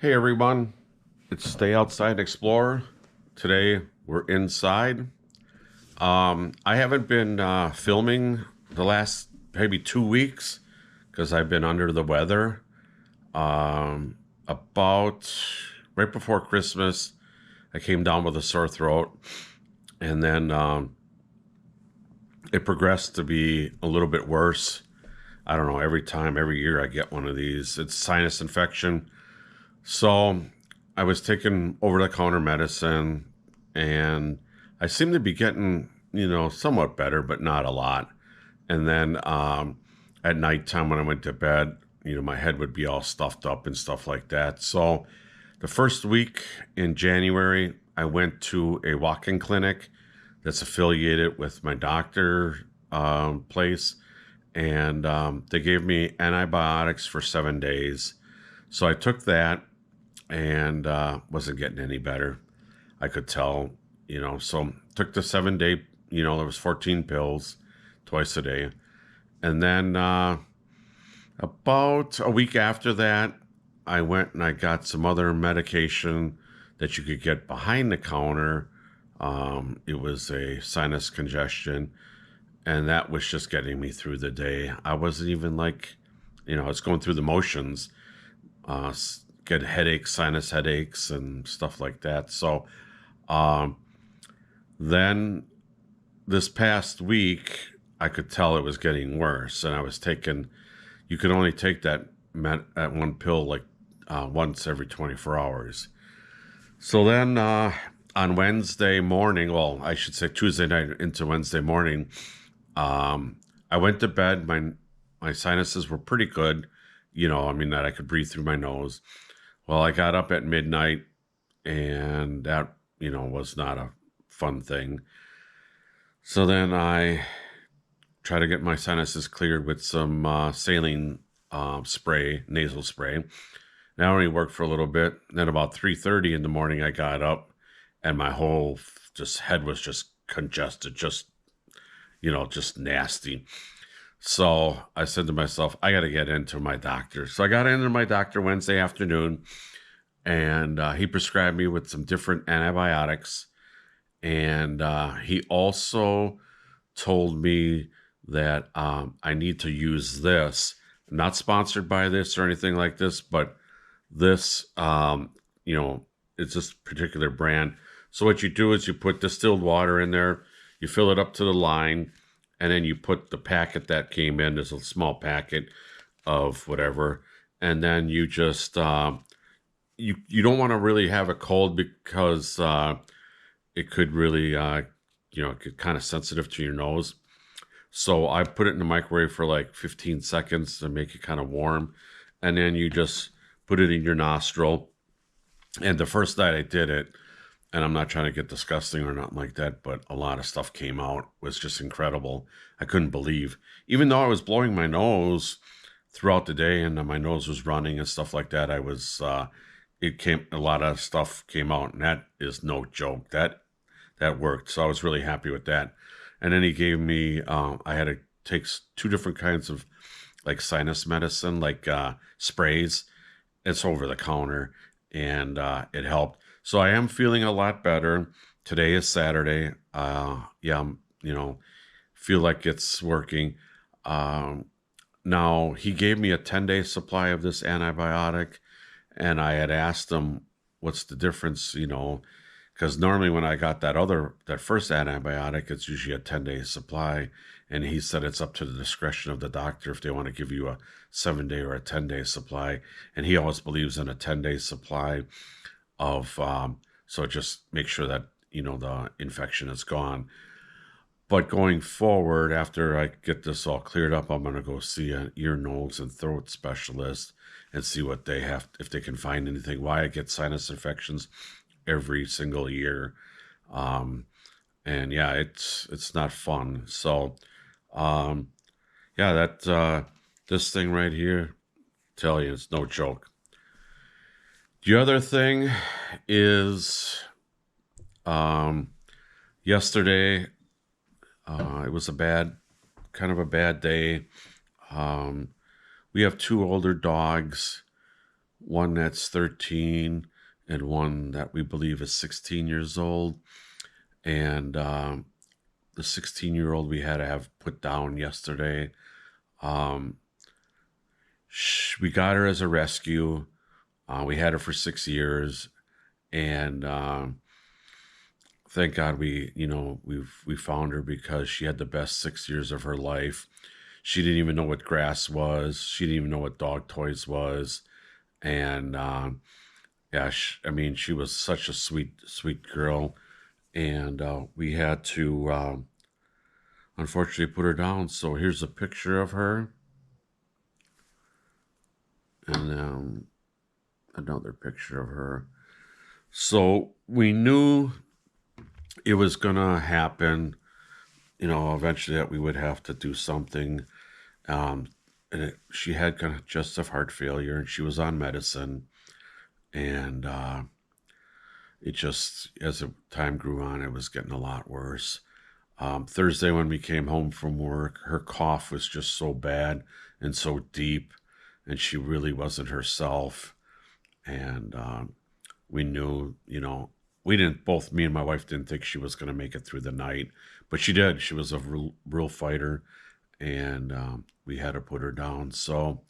Hey everyone, it's Stay Outside and Explore. Today we're inside. I haven't been filming the last maybe 2 weeks because I've been under the weather. About right before Christmas, I came down with a sore throat, and then it progressed to be a little bit worse. I don't know, every year I get one of these. It's sinus infection. So I was taking over the counter medicine and I seem to be getting, somewhat better, but not a lot. And then at nighttime when I went to bed, my head would be all stuffed up and stuff like that. So the first week in January, I went to a walk-in clinic that's affiliated with my doctor place. And they gave me antibiotics for 7 days. So I took that and wasn't getting any better. I could tell, so took the 7 day, there was 14 pills twice a day. And then about a week after that, I went and I got some other medication that you could get behind the counter. It was a sinus congestion, and that was just getting me through the day. I wasn't even like, I was going through the motions, get headaches, sinus headaches, and stuff like that. So um, then this past week, I could tell it was getting worse, and I was taking. You could only take that one pill like once every 24 hours. So then on Wednesday morning, well, I should say Tuesday night into Wednesday morning, I went to bed. My sinuses were pretty good, that I could breathe through my nose. Well, I got up at midnight, and that, was not a fun thing. So then I tried to get my sinuses cleared with some saline spray, nasal spray. That only worked for a little bit. Then about 3:30 in the morning, I got up, and my whole just head was just congested, just nasty. So I said to myself, I got to get into my doctor. So I got into my doctor Wednesday afternoon, and he prescribed me with some different antibiotics. And he also told me that I need to use this. Not sponsored by this or anything like this, but this, it's this particular brand. So what you do is you put distilled water in there, you fill it up to the line, and then you put the packet that came in. There's a small packet of whatever, and then you just you don't want to really have a cold because it could really get kind of sensitive to your nose. So I put it in the microwave for like 15 seconds to make it kind of warm, and then you just put it in your nostril. And the first night I did it, and I'm not trying to get disgusting or nothing like that, but a lot of stuff came out. It was just incredible. I couldn't believe, even though I was blowing my nose throughout the day and my nose was running and stuff like that, a lot of stuff came out, and that is no joke. That worked. So I was really happy with that. And then he gave me, I had to take two different kinds of like sinus medicine, like sprays. It's over the counter, and it helped. So I am feeling a lot better. Today is Saturday. Feel like it's working. Now, he gave me a 10-day supply of this antibiotic, and I had asked him, what's the difference, because normally when I got that first antibiotic, it's usually a 10-day supply. And he said it's up to the discretion of the doctor if they want to give you a 7-day or a 10-day supply. And he always believes in a 10-day supply of, so just make sure that, the infection is gone. But going forward, after I get this all cleared up, I'm going to go see an ear, nose, and throat specialist and see what they have, if they can find anything, why I get sinus infections every single year. And yeah, it's not fun. So, that this thing right here, tell you, it's no joke. The other thing is, yesterday, it was kind of a bad day. We have two older dogs. one that's 13 and one that we believe is 16 years old. And the 16-year-old we had to have put down yesterday. We got her as a rescue. We had her for 6 years, and thank God we found her, because she had the best 6 years of her life. She didn't even know what grass was. She didn't even know what dog toys was, and yeah, she was such a sweet girl, and we had to unfortunately put her down. So here's a picture of her, and another picture of her. So we knew it was gonna happen, eventually, that we would have to do something. She had congestive heart failure, and she was on medicine, and it just, as the time grew on, it was getting a lot worse. Thursday, when we came home from work, her cough was just so bad and so deep, and she really wasn't herself. And we knew, me and my wife didn't think she was going to make it through the night, but she did. She was a real fighter, and we had to put her down. So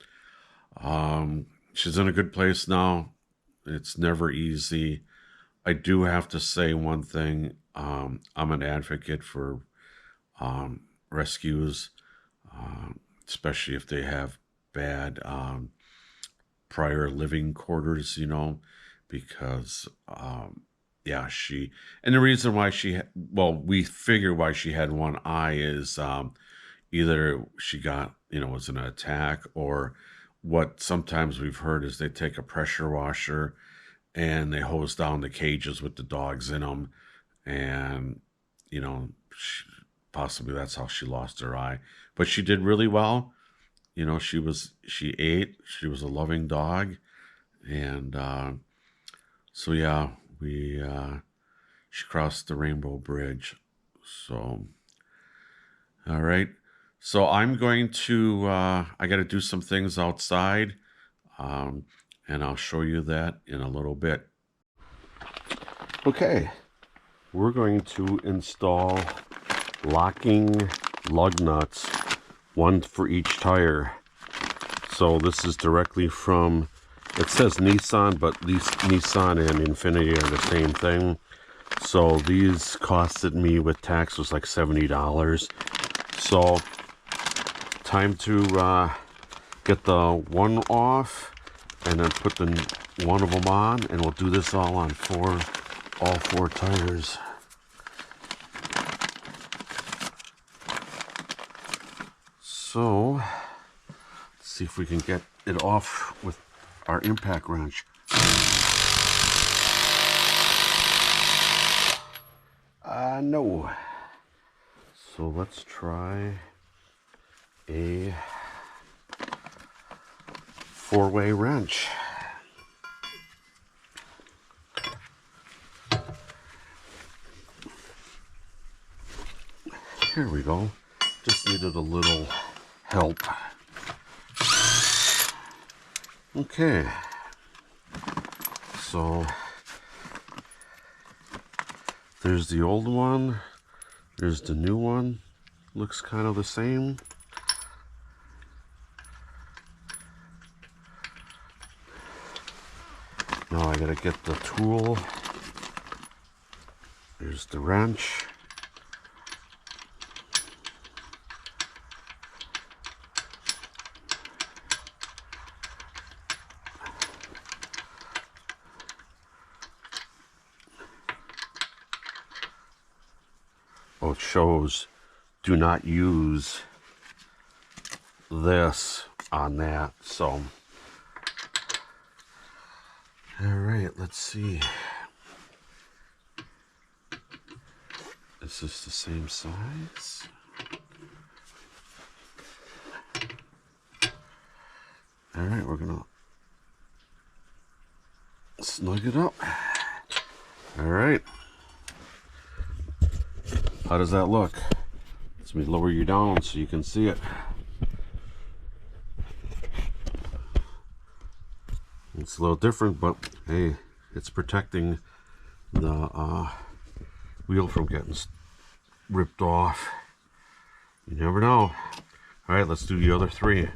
she's in a good place now. It's never easy. I do have to say one thing. I'm an advocate for rescues, especially if they have bad prior living quarters, because yeah, and the reason why we figure why she had one eye is either she got, was in an attack, or what sometimes we've heard is they take a pressure washer and they hose down the cages with the dogs in them, and possibly that's how she lost her eye. But she did really well. She ate. She was a loving dog, and so yeah, she crossed the Rainbow Bridge. So all right. So I'm going to I got to do some things outside, and I'll show you that in a little bit. Okay, we're going to install locking lug nuts, one for each tire. So this is directly from, it says Nissan, but these Nissan and Infiniti are the same thing. So these costed me with tax was like $70. So time to get the one off and then put one of them on, and we'll do this all on all four tires. So let's see if we can get it off with our impact wrench. No. So let's try a 4-way wrench. Here we go. Just needed a little help. Okay. So there's the old one. There's the new one. Looks kind of the same. Now I gotta get the tool. There's the wrench. Oh, it shows do not use this on that. So all right, let's see. Is this the same size? All right, we're gonna snug it up. All right. How does that look? Let me lower you down so you can see it. It's a little different, but hey, it's protecting the wheel from getting ripped off. You never know. All right, let's do the other 3.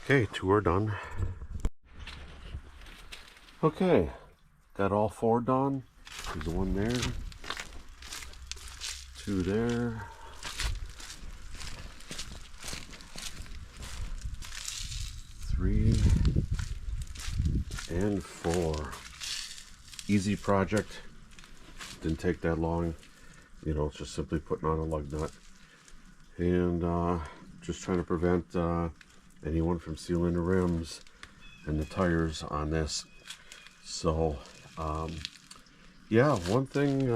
Okay, 2 are done. Okay, got all 4 done. There's 1 there, 2 there, 3, and 4. Easy project. Didn't take that long. You know, it's just simply putting on a lug nut. And just trying to prevent anyone from sealing the rims and the tires on this. So yeah, one thing,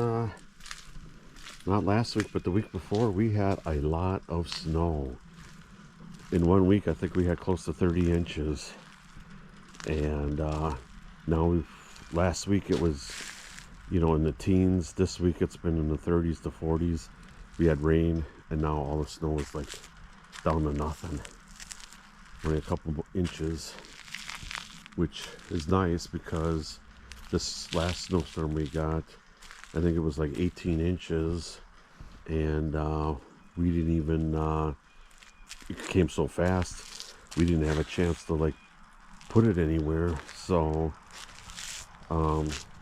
not last week but the week before, we had a lot of snow. In 1 week I think we had close to 30 inches, and now last week it was, you know, in the teens. This week it's been in the 30s to 40s. We had rain, and now all the snow is like down to nothing. Only a couple inches, which is nice because this last snowstorm we got, I think it was like 18 inches, and we didn't even, it came so fast, we didn't have a chance to like put it anywhere. So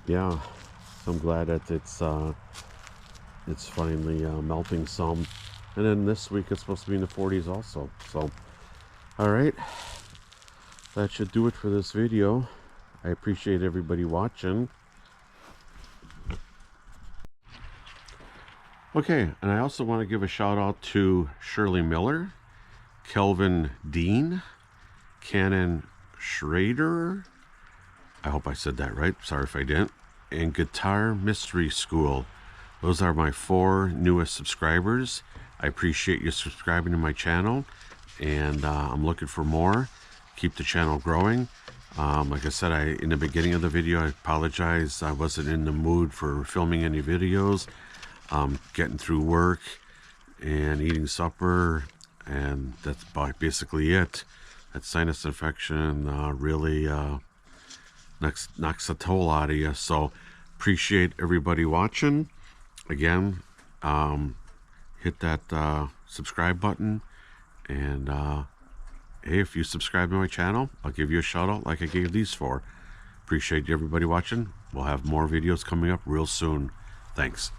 yeah, so I'm glad that it's finally melting some. And then this week it's supposed to be in the 40s also. So all right, that should do it for this video. I appreciate everybody watching. Okay, and I also want to give a shout out to Shirley Miller, Kelvin Dean, Cannon Schrader, I hope I said that right, sorry if I didn't, and Guitar Mystery School. Those are my 4 newest subscribers. I appreciate you subscribing to my channel, and I'm looking for more. Keep the channel growing. Like I said, in the beginning of the video, I apologize. I wasn't in the mood for filming any videos. Getting through work and eating supper, and that's basically it. That sinus infection really knocks a toll out of you. So appreciate everybody watching. Again, hit that subscribe button, and hey, if you subscribe to my channel, I'll give you a shout out like I gave these 4. Appreciate everybody watching. We'll have more videos coming up real soon. Thanks.